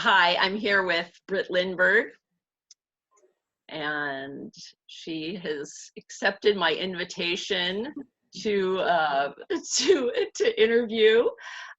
Hi, I'm here with Britt Lindberg, and she has accepted my invitation to interview.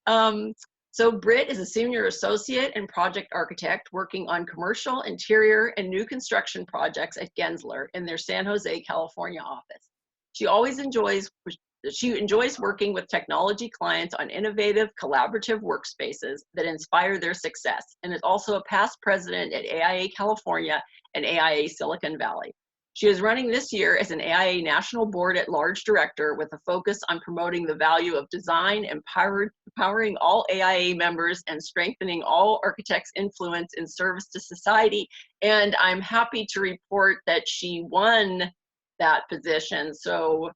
So Britt is a senior associate and project architect working on commercial, interior, and new construction projects at Gensler in their San Jose, California office. She enjoys working with technology clients on innovative, collaborative workspaces that inspire their success, and is also a past president at AIA California and AIA Silicon Valley. She is running this year as an AIA National Board at Large Director with a focus on promoting the value of design, empowering all AIA members, and strengthening all architects' influence in service to society. And I'm happy to report that she won that position. So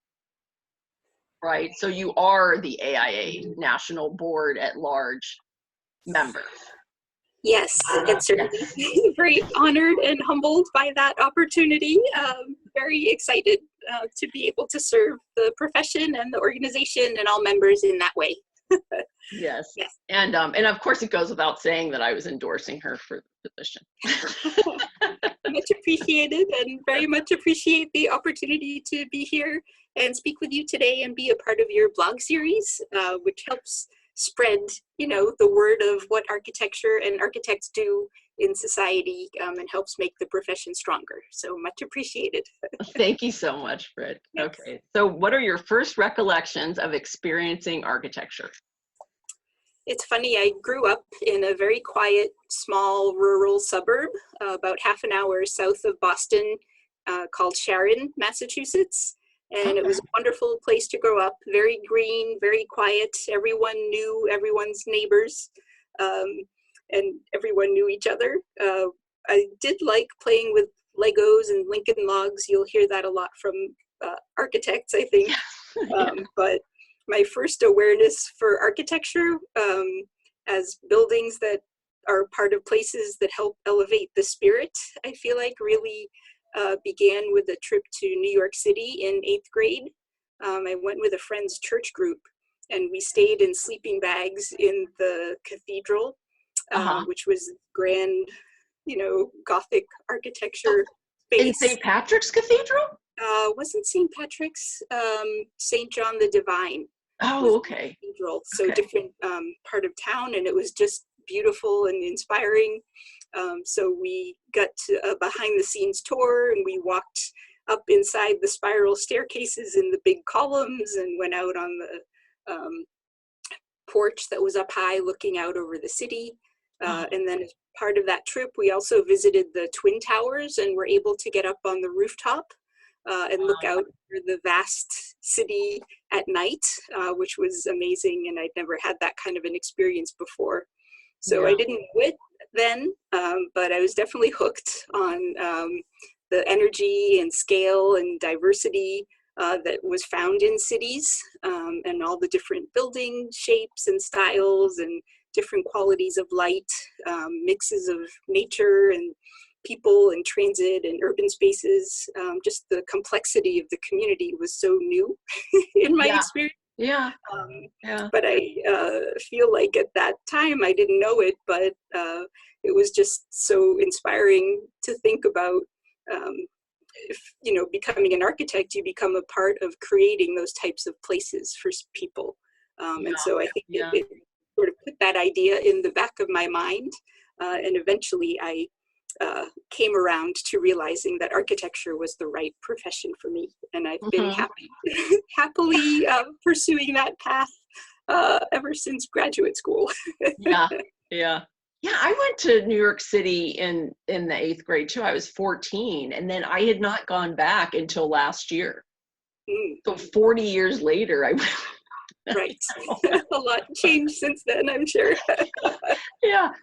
you are the AIA National Board at Large member. Yes, and certainly very honored and humbled by that opportunity. Very excited to be able to serve the profession and the organization and all members in that way. Yes. And of course it goes without saying that I was endorsing her for the position. Much appreciated, and very much appreciate the opportunity to be here and speak with you today and be a part of your blog series, which helps spread, the word of what architecture and architects do in society, and helps make the profession stronger. So much appreciated. Thank you so much, Britt. Yes. Okay, so what are your first recollections of experiencing architecture? It's funny, I grew up in a very quiet, small, rural suburb, about half an hour south of Boston, called Sharon, Massachusetts. And It was a wonderful place to grow up, very green, very quiet. Everyone knew everyone's neighbors, and everyone knew each other. I did like playing with Legos and Lincoln Logs. You'll hear that a lot from architects, I think. But my first awareness for architecture as buildings that are part of places that help elevate the spirit, I feel like really began with a trip to New York City in 8th grade. I went with a friend's church group, and we stayed in sleeping bags in the cathedral, which was grand, Gothic architecture space. In St. Patrick's Cathedral? Wasn't St. Patrick's, St. John the Divine. Oh, okay. Cathedral, so different part of town, and it was just beautiful and inspiring. So we got to a behind the scenes tour, and we walked up inside the spiral staircases in the big columns and went out on the porch that was up high looking out over the city. And then as part of that trip, we also visited the Twin Towers and were able to get up on the rooftop and look out over the vast city at night, which was amazing. And I'd never had that kind of an experience before. So I didn't know it then, but I was definitely hooked on the energy and scale and diversity that was found in cities, and all the different building shapes and styles and different qualities of light, mixes of nature and people and transit and urban spaces. Just the complexity of the community was so new in my experience. But I feel like at that time I didn't know it, but it was just so inspiring to think about. If becoming an architect, you become a part of creating those types of places for people, and so I think it sort of put that idea in the back of my mind, and eventually I came around to realizing that architecture was the right profession for me, and I've been happily pursuing that path ever since graduate school. I went to New York City in the 8th grade too. I was 14, and then I had not gone back until last year. So 40 years later, I went. Right. A lot changed since then, I'm sure.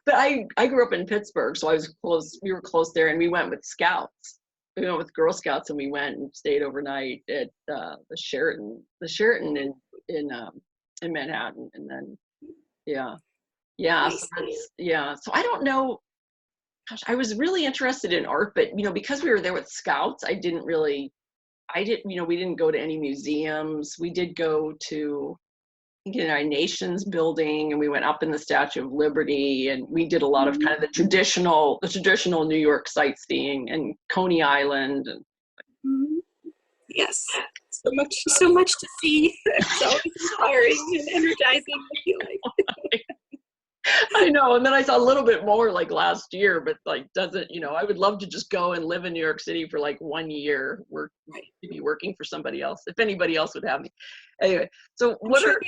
But I grew up in Pittsburgh, so I was close. We were close there, and we went with Scouts. We went with Girl Scouts, and we went and stayed overnight at the Sheraton in Manhattan, and then So I don't know. Gosh, I was really interested in art, but because we were there with Scouts, we didn't go to any museums. We did go to United Nations building, and we went up in the Statue of Liberty, and we did a lot of kind of the traditional New York sightseeing and Coney Island. And yes, so much to see. It's always inspiring and energizing, I feel like. I know, and then I saw a little bit more like last year, but like doesn't, I would love to just go and live in New York City for like 1 year, maybe working for somebody else, if anybody else would have me. Anyway, so what are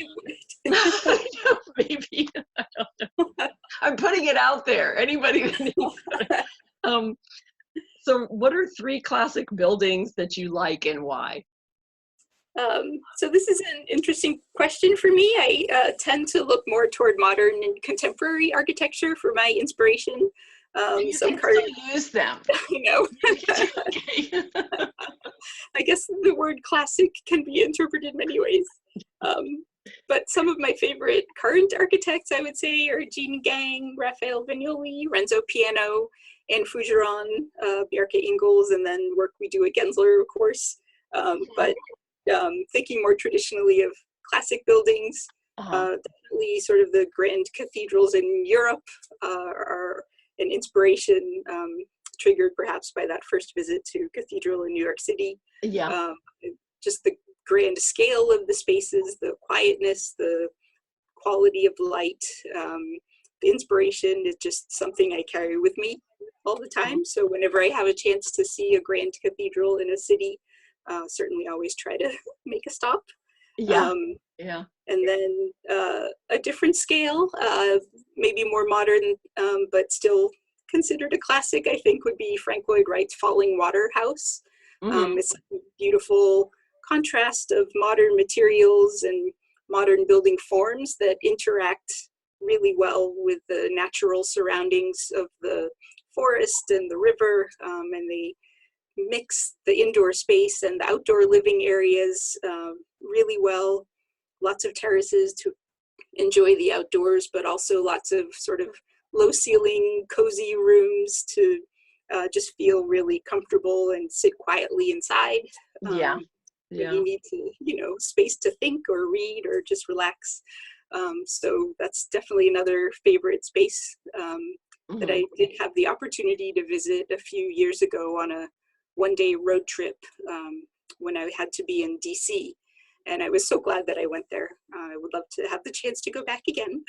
I know, maybe I don't know. I'm putting it out there. Anybody that needs so what are 3 classic buildings that you like and why? So this is an interesting question for me. I tend to look more toward modern and contemporary architecture for my inspiration. You can still use them. You know. Okay. I guess the word classic can be interpreted many ways. But some of my favorite current architects, I would say, are Jean Gang, Raphael Vignoli, Renzo Piano, Anne Fougeron, Bjarke Ingels, and then work we do at Gensler, of course. But thinking more traditionally of classic buildings, definitely sort of the grand cathedrals in Europe are an inspiration, triggered perhaps by that first visit to cathedral in New York City. Yeah. Just the grand scale of the spaces, the quietness, the quality of light, the inspiration is just something I carry with me all the time. So whenever I have a chance to see a grand cathedral in a city, certainly always try to make a stop. Yeah. And then a different scale, maybe more modern, but still considered a classic, I think, would be Frank Lloyd Wright's Falling Water House. It's a beautiful contrast of modern materials and modern building forms that interact really well with the natural surroundings of the forest and the river, and they mix the indoor space and the outdoor living areas really well. Lots of terraces to enjoy the outdoors, but also lots of sort of low ceiling, cozy rooms to just feel really comfortable and sit quietly inside. You need to, space to think or read or just relax. So that's definitely another favorite space that I did have the opportunity to visit a few years ago on a one-day road trip when I had to be in DC. And I was so glad that I went there. I would love to have the chance to go back again.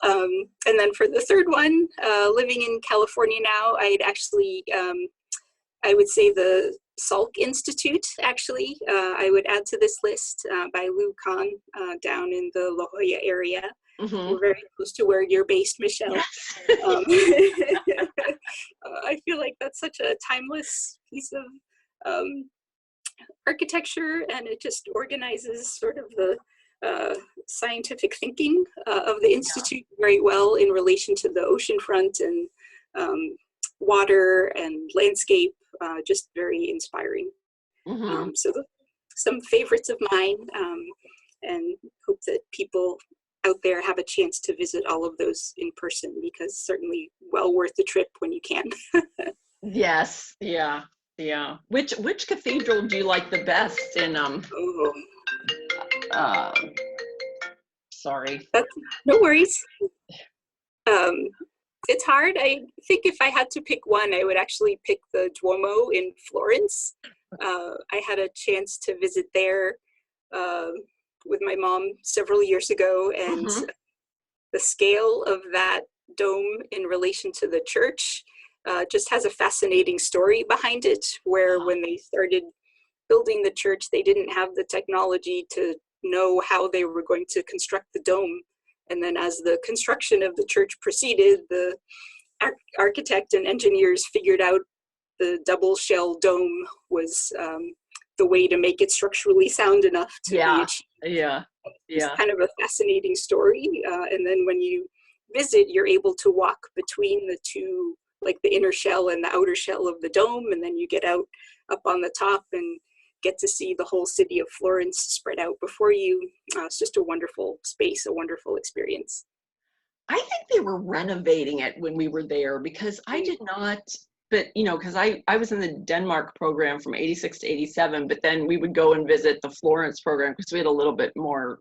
And then for the third one, living in California now, I'd actually, I would say the Salk Institute, actually, I would add to this list by Lou Kahn down in the La Jolla area. We're very close to where you're based, Michelle. I feel like that's such a timeless piece of architecture, and it just organizes sort of the scientific thinking of the Institute very well in relation to the oceanfront and water and landscape, just very inspiring. So some favorites of mine, and hope that people out there have a chance to visit all of those in person, because certainly well worth the trip when you can. Yes. Yeah. Which cathedral do you like the best in sorry. No worries. It's hard. I think if I had to pick one, I would actually pick the Duomo in Florence. I had a chance to visit there with my mom several years ago, and the scale of that dome in relation to the church just has a fascinating story behind it, where when they started building the church, they didn't have the technology to know how they were going to construct the dome. And then as the construction of the church proceeded, the architect and engineers figured out the double shell dome was the way to make it structurally sound enough to be achieved. It's kind of a fascinating story. And then when you visit, you're able to walk between the two, like the inner shell and the outer shell of the dome, and then you get out up on the top and get to see the whole city of Florence spread out before you. It's just a wonderful space, a wonderful experience. I think they were renovating it when we were there, because I did not, but because I was in the Denmark program from 86 to 87, but then we would go and visit the Florence program because we had a little bit more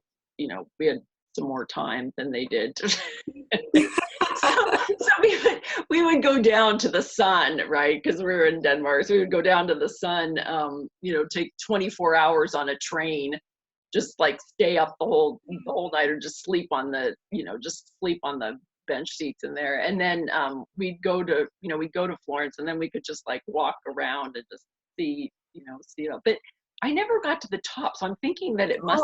we had some more time than they did. So we would go down to the sun, right? Because we were in Denmark, so we would go down to the sun, take 24 hours on a train, just like stay up the whole night, or just sleep on the bench seats in there. And then we'd go to Florence, and then we could just like walk around and just see it all. But I never got to the top, so I'm thinking that it must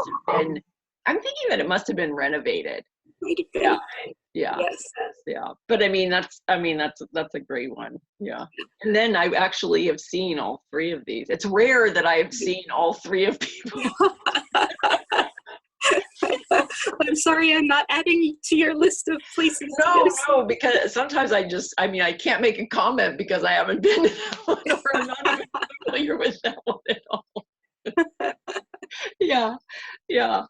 have been renovated. Yeah. Yeah. Yes. Yeah. But I mean, that's a great one. Yeah. And then I actually have seen all three of these. It's rare that I've seen all three of people. I'm sorry, I'm not adding to your list of places. No, because sometimes I can't make a comment because I haven't been to that one, or I'm not even familiar with that one at all. Yeah. Yeah.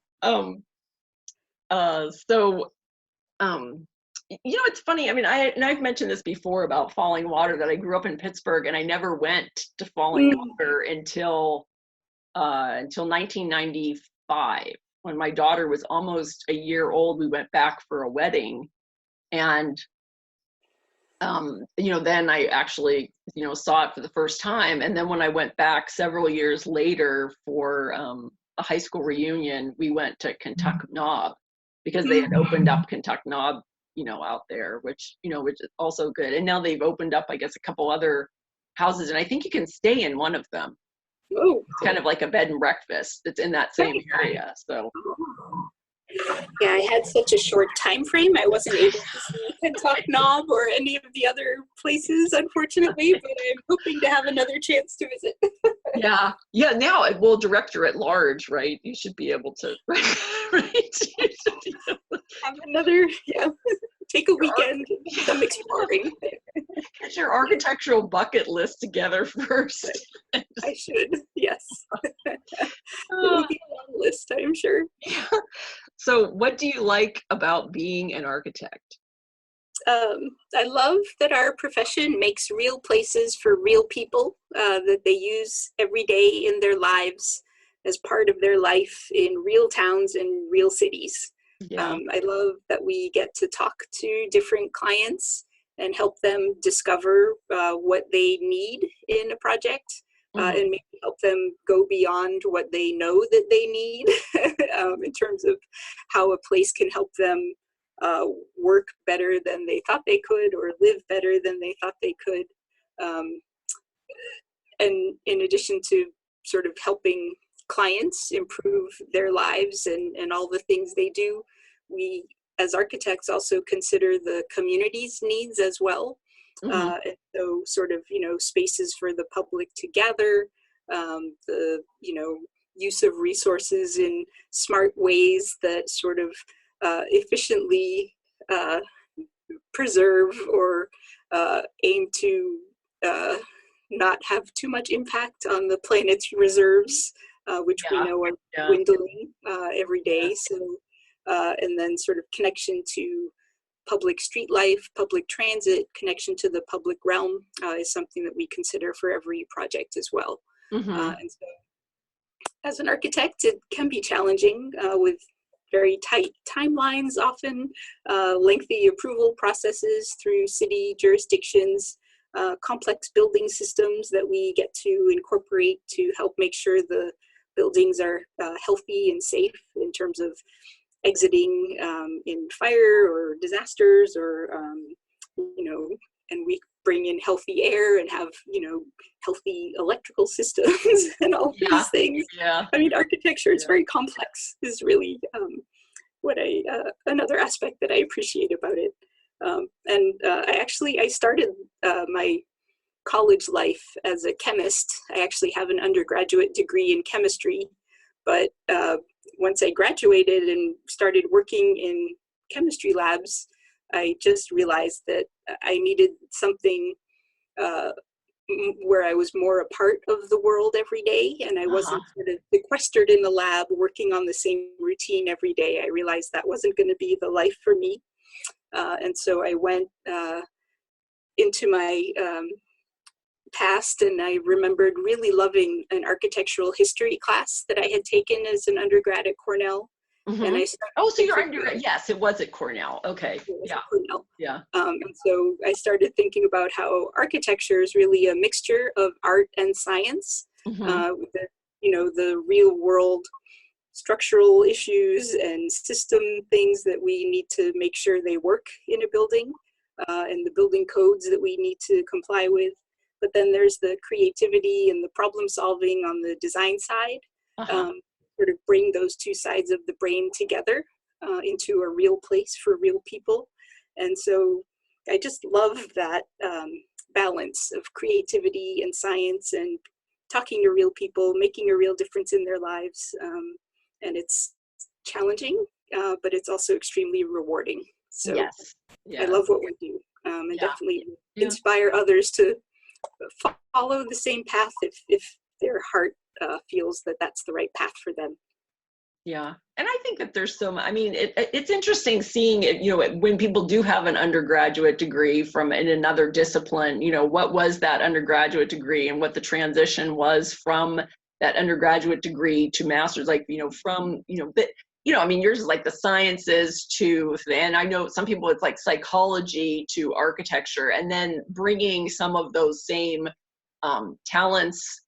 It's funny. I mean, I've mentioned this before about Falling Water, that I grew up in Pittsburgh and I never went to Falling Water until 1995, when my daughter was almost a year old. We went back for a wedding, and then I actually saw it for the first time. And then when I went back several years later for a high school reunion, we went to Kentuck Knob, because they had opened up Kentuck Knob, out there, which is also good. And now they've opened up, I guess, a couple other houses, and I think you can stay in one of them. Oh. It's kind of like a bed and breakfast. It's in that same area. So. Yeah, I had such a short time frame. I wasn't able to see Kentuck Knob or any of the other places, unfortunately, but I'm hoping to have another chance to visit. Yeah. Now, well, director at large, right? You should be able to, right? Have another, take a weekend, some exploring. Get your architectural bucket list together first. I should, yes. It will be a long list, I'm sure. Yeah. So what do you like about being an architect? I love that our profession makes real places for real people that they use every day in their lives as part of their life in real towns and real cities. Yeah. I love that we get to talk to different clients and help them discover what they need in a project, and maybe help them go beyond what they know that they need in terms of how a place can help them work better than they thought they could, or live better than they thought they could. And in addition to sort of helping clients improve their lives and all the things they do, we as architects also consider the community's needs as well. And so sort of, spaces for the public to gather, the, use of resources in smart ways that sort of efficiently preserve or aim to not have too much impact on the planet's reserves, which we know are dwindling every day. So, and then sort of connection to public street life, public transit, connection to the public realm is something that we consider for every project as well. And so as an architect, it can be challenging with very tight timelines often, lengthy approval processes through city jurisdictions, complex building systems that we get to incorporate to help make sure the buildings are healthy and safe in terms of exiting in fire or disasters, or and we bring in healthy air and have healthy electrical systems and all these things. I mean, architecture is very complex, is really what another aspect that I appreciate about it. I started my college life as a chemist. I actually have an undergraduate degree in chemistry, but once I graduated and started working in chemistry labs, I just realized that I needed something where I was more a part of the world every day, and I wasn't sort of sequestered in the lab working on the same routine every day. I realized that wasn't going to be the life for me. And so I went into my past, and I remembered really loving an architectural history class that I had taken as an undergrad at Cornell. And Mm-hmm. I started Oh, so you're thinking under, about, yes, it was at Cornell. Okay. it was Yeah. at Cornell. Yeah. And so I started thinking about how architecture is really a mixture of art and science, Mm-hmm. with the, the real world structural issues and system things that we need to make sure they work in a building, and the building codes that we need to comply with. But then there's the creativity and the problem solving on the design side, Uh-huh. sort of bring those two sides of the brain together into a real place for real people. And so I just love that balance of creativity and science and talking to real people, making a real difference in their lives. And it's challenging, but it's also extremely rewarding. So Yes. I Yes. love what we do, and Yeah. definitely Yeah. inspire others to follow the same path if their heart feels that that's the right path for them. Yeah. And I think that there's so much, I mean, it's interesting seeing it, when people do have an undergraduate degree from in another discipline, what was that undergraduate degree and what the transition was from that undergraduate degree to master's, like, from, but, I mean, yours is like the sciences to, and I know some people it's like psychology to architecture, and then bringing some of those same talents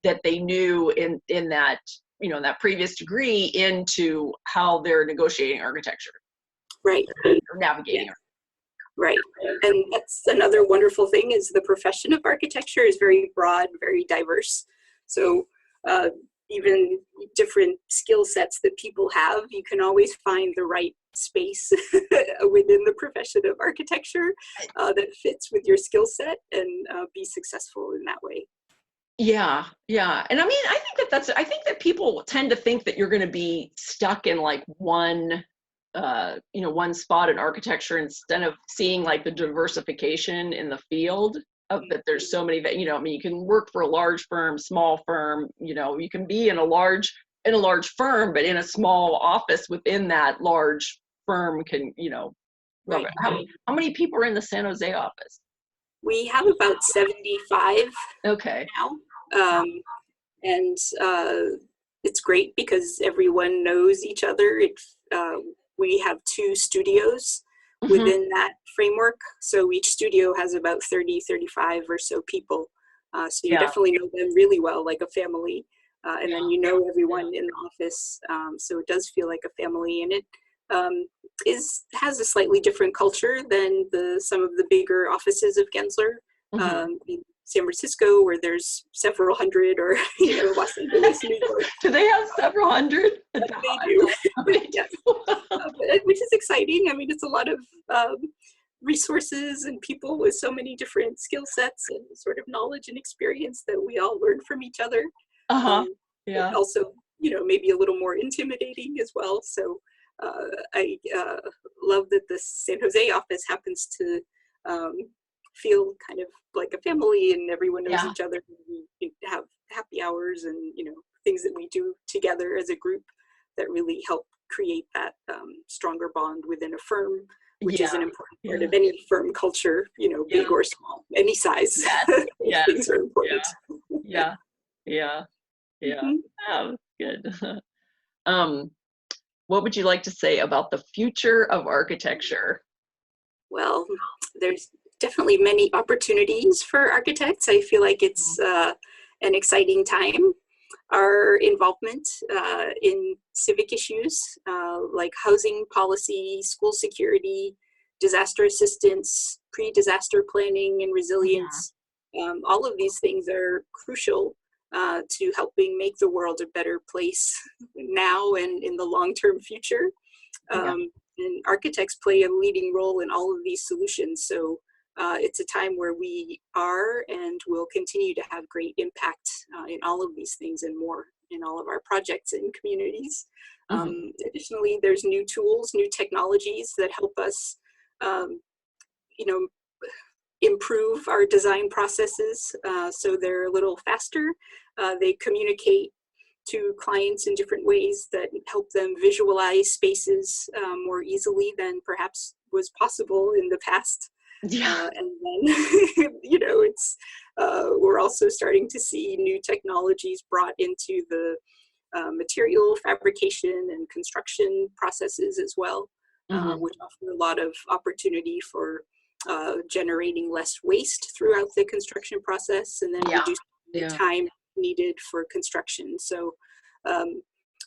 that they knew in that, that previous degree into how they're negotiating architecture Right. or navigating. Yeah. Right. And that's another wonderful thing is the profession of architecture is very broad, very diverse. So even different skill sets that people have, you can always find the right space within the profession of architecture that fits with your skill set and be successful in that way. Yeah, yeah. And I mean, I think that people tend to think that you're going to be stuck in like one spot in architecture instead of seeing like the diversification in the field of that there's so many that, I mean, you can work for a large firm, small firm, you can be in a large firm, but in a small office within that large firm can, love Right. it. How many people are in the San Jose office? We have about 75 Okay. now. And it's great because everyone knows each other. We have 2 studios Mm-hmm. within that framework. So each studio has about 30, 35 or so people. So you definitely know them really well, like a family. And then everyone in the office. So it does feel like a family, and it has a slightly different culture than some of the bigger offices of Gensler. Mm-hmm. In San Francisco, where there's several hundred, or Los Angeles, New York. Do they have several hundred? They do. Yes. Which is exciting. I mean, it's a lot of resources and people with so many different skill sets and sort of knowledge and experience that we all learn from each other. Yeah. Also, maybe a little more intimidating as well. So I love that the San Jose office happens to feel kind of like a family, and everyone knows each other. We have happy hours and things that we do together as a group that really help create that stronger bond within a firm, which is an important part of any firm culture, big or small, any size. Yes. Things are important. Yeah. Mm-hmm. Oh, good. What would you like to say about the future of architecture? Well, there's definitely many opportunities for architects. I feel like it's an exciting time. Our involvement in civic issues like housing policy, school security, disaster assistance, pre-disaster planning and resilience, all of these things are crucial to helping make the world a better place now and in the long-term future. And architects play a leading role in all of these solutions. So it's a time where we are and will continue to have great impact in all of these things and more in all of our projects and communities. Additionally, there's new tools, new technologies that help us, improve our design processes so they're a little faster. They communicate to clients in different ways that help them visualize spaces more easily than perhaps was possible in the past. And then, it's we're also starting to see new technologies brought into the material fabrication and construction processes as well, which offer a lot of opportunity for generating less waste throughout the construction process, and then reducing the time needed for construction. So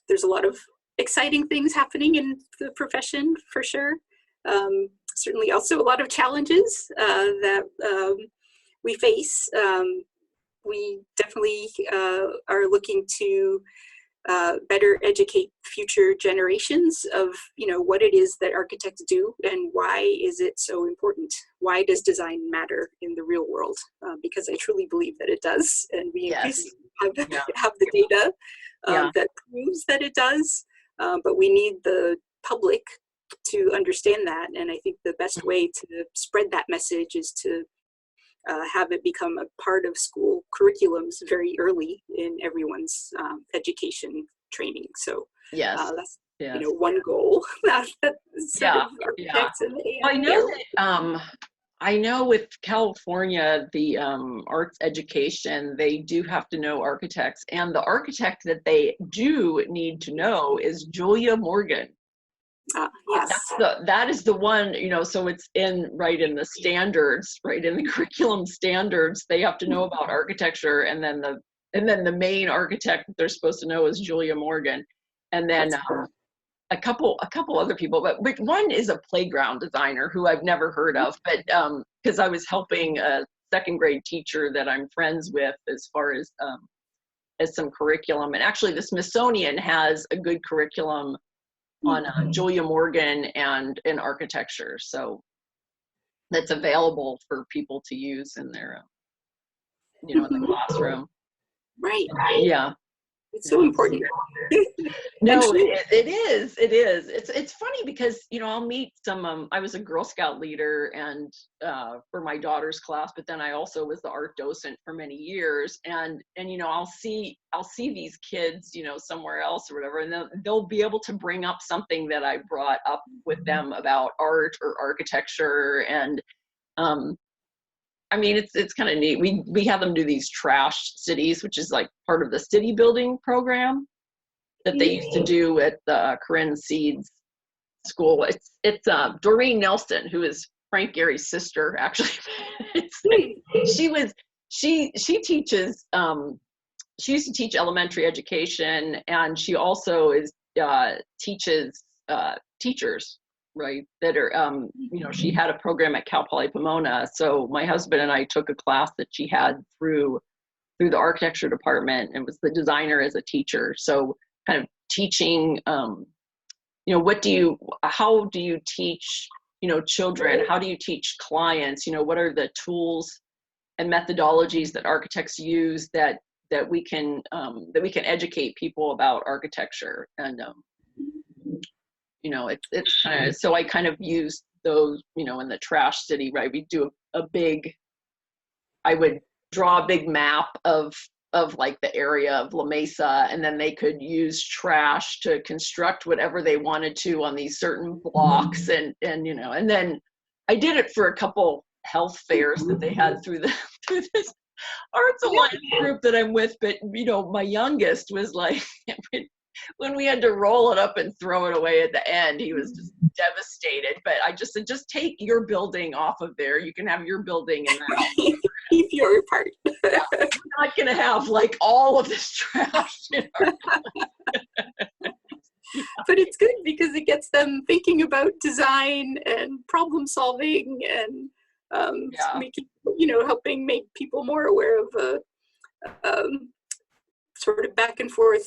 there's a lot of exciting things happening in the profession for sure. Certainly also a lot of challenges that we face. We definitely are looking to better educate future generations of, you know, what it is that architects do and why is it so important? Why does design matter in the real world? Because I truly believe that it does, and we increasingly have the data that proves that it does, but we need the public to understand that, and I think the best way to spread that message is to have it become a part of school curriculums very early in everyone's education training. So that's you know, one goal that sort of architects and AI. Well, I know that I know with California, the arts education, they do have to know architects, and the architect that they do need to know is Julia Morgan. Yes. That is the one, you know, so it's in the standards, right, in the curriculum standards, they have to know about architecture, and then the main architect that they're supposed to know is Julia Morgan, and then a couple other people, but one is a playground designer who I've never heard of, but because I was helping a second grade teacher that I'm friends with as far as some curriculum, and actually the Smithsonian has a good curriculum on Julia Morgan and in architecture, so that's available for people to use in their, you know, in the classroom. Right. Yeah. It's so important. No, it is. It's funny because, you know, I'll meet some, I was a Girl Scout leader and for my daughter's class, but then I also was the art docent for many years. And you know, I'll see these kids, you know, somewhere else or whatever, and they'll be able to bring up something that I brought up with them about art or architecture. And I mean, it's kind of neat. We have them do these trash cities, which is like part of the city building program that they used to do at the Corinne Seed's school. It's Doreen Nelson, who is Frank Gehry's sister, actually. She teaches, she used to teach elementary education, and she also teaches teachers, right, that are, you know, she had a program at Cal Poly Pomona. So my husband and I took a class that she had through the architecture department, and was the designer as a teacher. So kind of teaching, you know, how do you teach, you know, children? How do you teach clients? You know, what are the tools and methodologies that architects use that we can educate people about architecture? And you know, it's kind of, so I kind of use those, you know, in the trash city, right? We do I would draw a big map of like the area of La Mesa, and then they could use trash to construct whatever they wanted to on these certain blocks, and you know, and then I did it for a couple health fairs that they had through this Arts Alliance group that I'm with. But you know, my youngest was like, when we had to roll it up and throw it away at the end, he was just devastated. But I just said, just take your building off of there. You can have your building, and then keep your part. Yeah, we're not going to have like all of this trash in our But it's good because it gets them thinking about design and problem solving, and making, you know, helping make people more aware of a sort of back and forth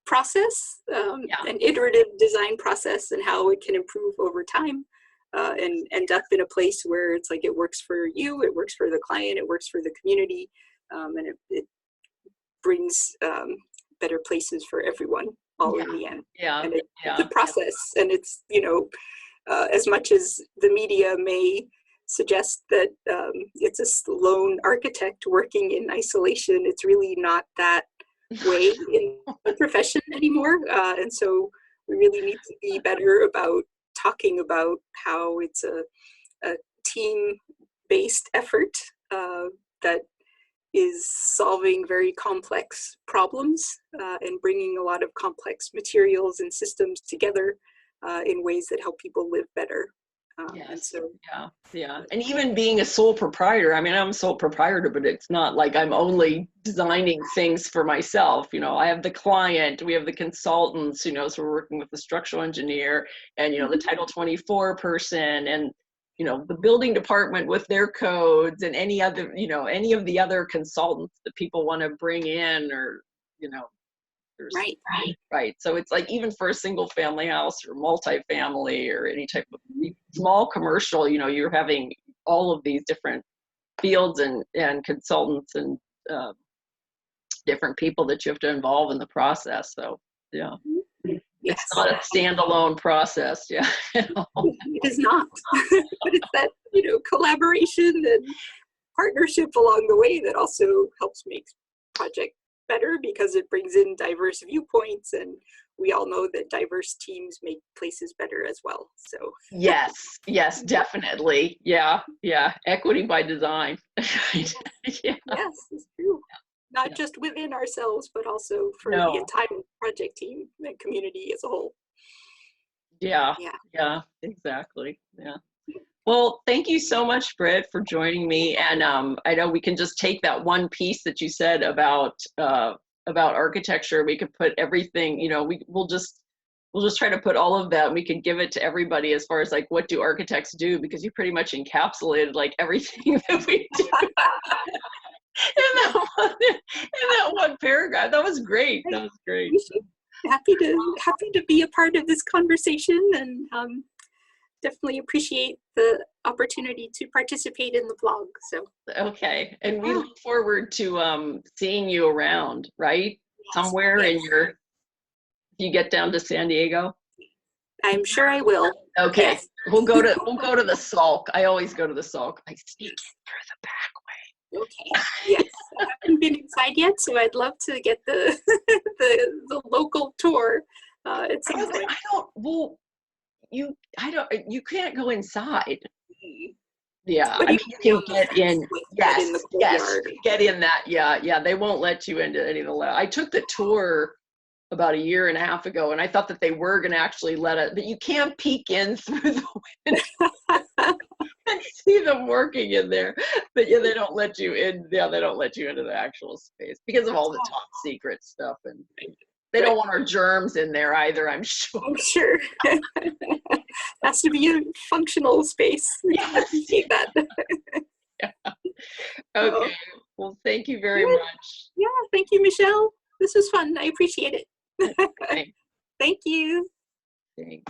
process, an iterative design process, and how it can improve over time, and end up in a place where it's like it works for you, it works for the client, it works for the community, and it brings better places for everyone all in the end. And it's a process, and it's, you know, as much as the media may suggest that it's a lone architect working in isolation, it's really not that way in the profession anymore, and so we really need to be better about talking about how it's a team-based effort that is solving very complex problems and bringing a lot of complex materials and systems together in ways that help people live better. Yes. And so, yeah. And even being a sole proprietor, I mean, I'm a sole proprietor, but it's not like I'm only designing things for myself. You know, I have the client, we have the consultants, you know, so we're working with the structural engineer and, you know, the Title 24 person and, you know, the building department with their codes and any other, you know, any of the other consultants that people want to bring in or, you know, right. So it's like even for a single family house or multifamily or any type of small commercial, you know, you're having all of these different fields and consultants and different people that you have to involve in the process. So yeah, it's not a standalone process. Yeah, it is not. But it's that, you know, collaboration and partnership along the way that also helps make project better because it brings in diverse viewpoints, and we all know that diverse teams make places better as well. So yes, definitely. Yeah, equity by design. Yes, it's true. Not just within ourselves, but also for the entire project team and community as a whole. Yeah, exactly. Yeah. Well, thank you so much, Britt, for joining me. And I know we can just take that one piece that you said about architecture. We could put everything, you know, we'll just try to put all of that and we could give it to everybody as far as like, what do architects do? Because you pretty much encapsulated like everything that we do in that one paragraph. That was great. That was great. Happy to be a part of this conversation and definitely appreciate the opportunity to participate in the blog. So okay, and we look forward to seeing you around, right? Somewhere in your, if you get down to San Diego. I'm sure I will. Okay, yes. we'll go to the Sulk. I always go to the Sulk. I sneak in through the back way. Okay. Yes, I haven't been inside yet, so I'd love to get the the local tour. At some point. You can't go inside. Yeah, I mean, you can get in. Yes, get in that. Yeah. They won't let you into any of the lab. I took the tour about 1.5 years ago, and I thought that they were going to actually let it, but you can't peek in through the window and see them working in there. But yeah, they don't let you in. Yeah, they don't let you into the actual space because of all the top secret stuff, and they don't want our germs in there either, I'm sure. I'm sure. Has to be a functional space. Yes. See that. Okay. Well, thank you very much. Yeah, thank you, Michelle. This was fun. I appreciate it. Thanks. Thank you. Thanks.